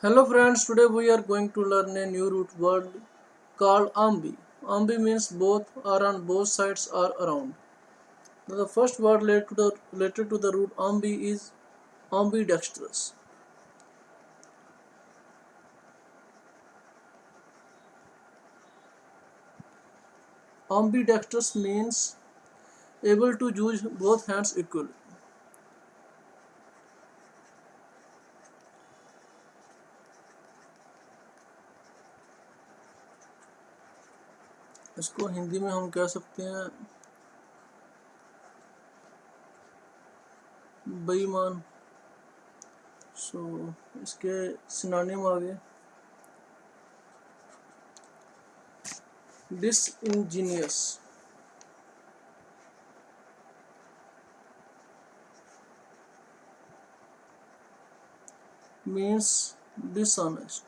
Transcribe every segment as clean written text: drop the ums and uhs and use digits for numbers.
Hello friends, today we are going to learn a new root word called Ambi. Ambi means both, or on both sides, or around. Now the first word related to the root Ambi is ambidextrous. Ambidextrous means able to use both hands equally. इसको हिंदी में हम कह सकते हैं बेईमान। इसके synonym आ गए disingenuous, means dishonest.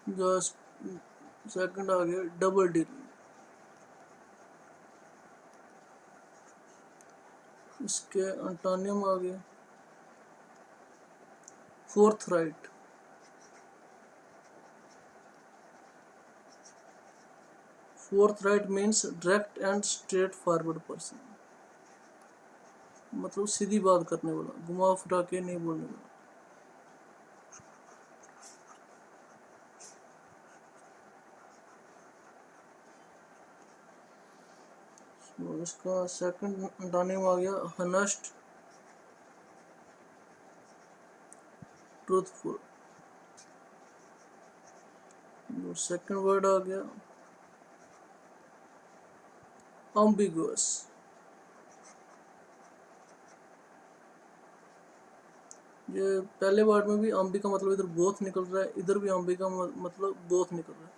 जो सेकंड आ गया डबल डीलिंग। इसके अंटोनिम आ गए forthright, forthright means direct and straightforward person, मतलब सीधी बात करने वाला, घुमा फिरा के नहीं बोलने वाला। इसका सेकंड अंटोनिम आ गया हनेस्ट, ट्रूथफुल। सेकंड वर्ड आ गया ambiguous, ये पहले वर्ड में भी अम्बी का मतलब इधर बोथ निकल रहा है, इधर भी अम्बी का मतलब बोथ निकल रहा है।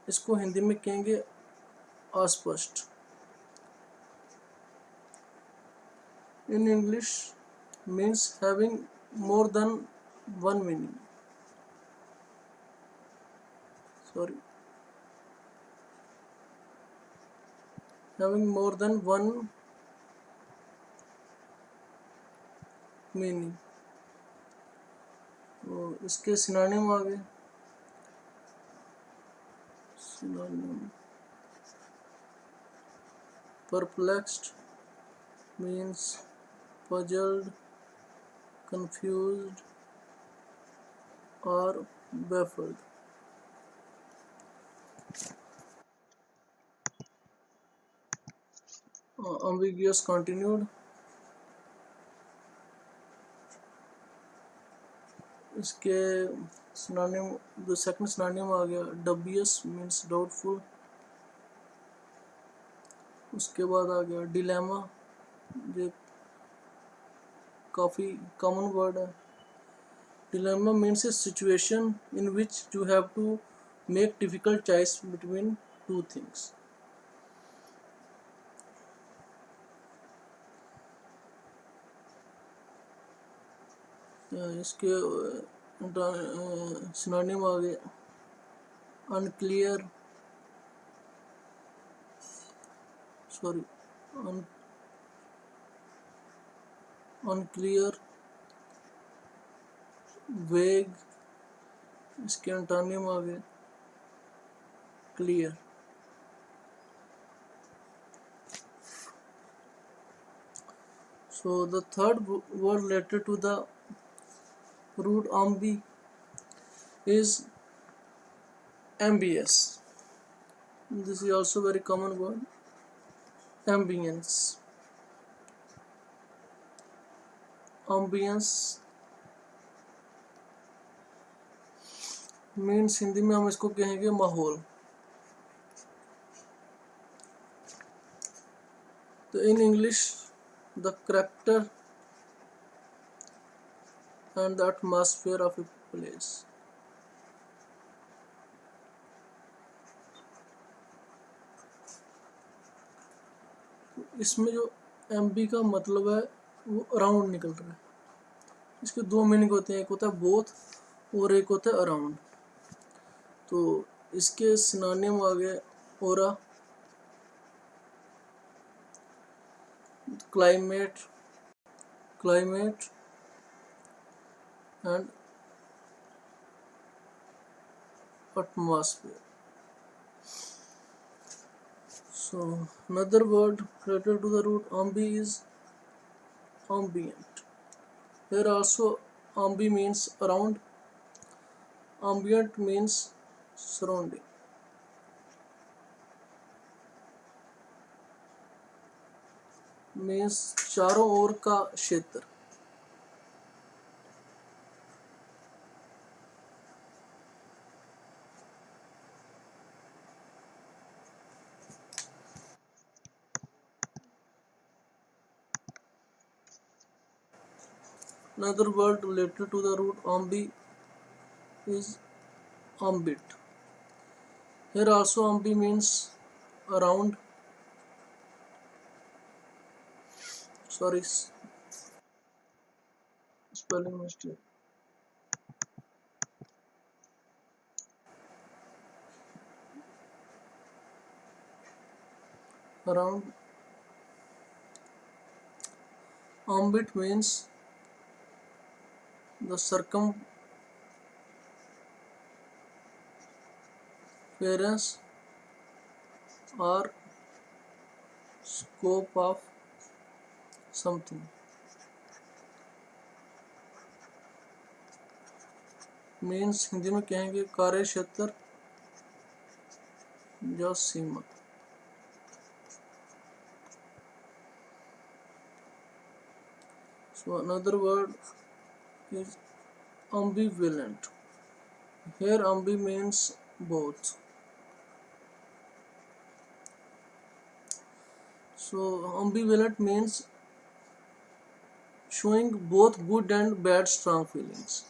इसको हिंदी में कहेंगे अस्पष्ट। In English means having more than one meaning, having more than one meaning। तो इसके सिनोनिम आ गए synonym perplexed means puzzled, confused or baffled। ambiguous continued। इसके सिनोनिम जो सेकंड सिनोनिम आ गया dubious means doubtful। उसके बाद आ गया डिलेमा, जो काफ़ी कॉमन वर्ड है। Dilemma means a situation in which you have to make difficult choice between two things। इसके सिनोनिम आ गए अनक्लियर, अनक्लियर, वेग। इसके एंटोनिम आ गए clear. So the third word related to the root ambi is ambience. This is also very common word, ambience। ambience means Hindi में हम इसको कहेंगे माहौल। तो in English the character and the atmosphere of a place। इसमें जो MB का मतलब है वो अराउंड निकल रहा है। इसके दो मीनिंग होते हैं, एक होता है बोथ और एक होता है अराउंड। तो इसके सिनोनिम आ गए ओरा, climate, climate and atmosphere. So another word related to the root ambi is ambient. Here also ambi means around, ambient means surrounding. Means चारों ओर का क्षेत्र. Another word related to the root ambi is ambit. Here also ambi means around. Sorry, spelling mistake. Around. Ambit means the circumference or scope of something. Means Hindi में कहेंगे कार्य क्षेत्र या सीमा. So another word is ambivalent. Here ambi means both. So ambivalent means showing both good and bad strong feelings.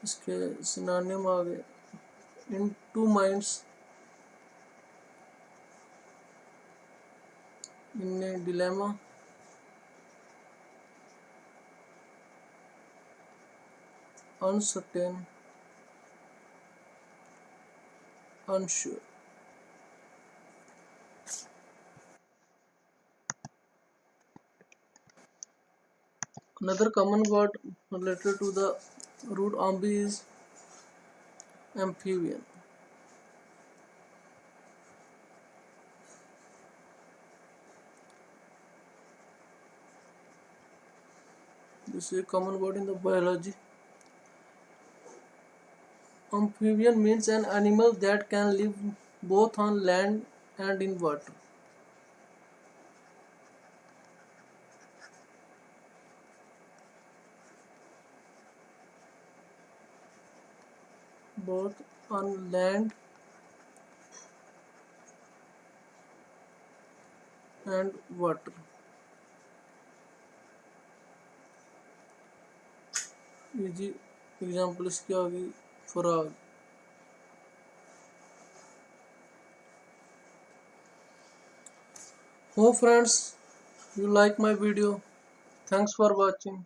इसके synonym आ गए. In two minds, in a dilemma, uncertain, unsure. Another common word related to the root ambi is amphibian. This is a common word in the biology. Amphibian means an animal that can live both on land and in water. Both on land and water. Easy example इसकी आ गई frog. Hope friends you like my video. Thanks for watching.